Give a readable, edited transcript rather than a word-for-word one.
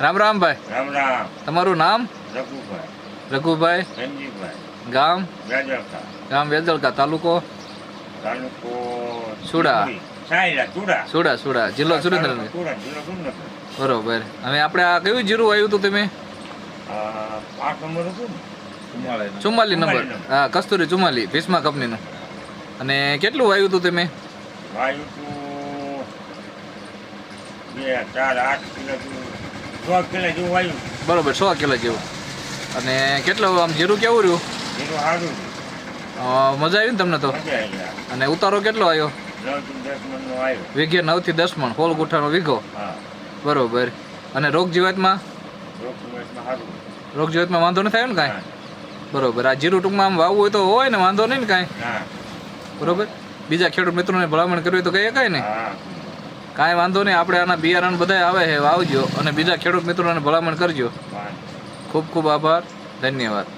રામ રામ ભાઈ. રામ રામ. તમારું નામ? રઘુભાઈ. રઘુભાઈ. ધનજીભાઈ. ગામ? વેજળકા. ગામ વેજળકા. તાલુકો? તાલુકો સુડા. સાયલા સુડા. સુડા સુડા. જિલ્લો સુરેન્દ્રનગર. સુડા જિલ્લો સુરેન્દ્રનગર. બરોબર. હવે આપણે આ કયું જીરું આવ્યું હતું તમે? 8 નંબર હતું ને? 44 નંબર. હા, કસ્તુરી 44 ભીષ્મા કંપનીનું. અને કેટલું આવ્યું હતું તમે? વાયુ તો 2, 4, 8 કિલો 100 કિલો જેવું વાયુ. બરોબર, 100 કિલો જેવું. અને કેટલું આમ જીરું કેવું રહ્યું? એનું સારું મજા આવી ને તમને તો? મજા આવી ગયા. અને ઉતારો કેટલો આવ્યો? 9 થી 10 મણનો આવ્યો. વીઘે 9 થી 10 મણ, 16 ગુઠાનો વીઘો. હા. બરોબર. અને રોગ જીવાતમાં? ડોક્યુમેન્ટમાં સારું. રોગ જીવાતમાં વાંધો નહીં થાય ને કાંઈ? બરોબર. આ જીરું ટૂંકમાં આમ વાવવું હોય તો હોય ને, વાંધો નહીં ને કાંઈ? ના. બરોબર. બીજા ખેડૂત મિત્રોને ભલામણ કરવી હોય તો કહીએ કાંઈ ને? હા. કાંઈ વાંધો નહીં. આપણે આના બિયારણ બધા આવે છે, વાવજો અને બીજા ખેડૂત મિત્રોને ભલામણ કરજો. વાહ. ખૂબ ખૂબ આભાર. ધન્યવાદ.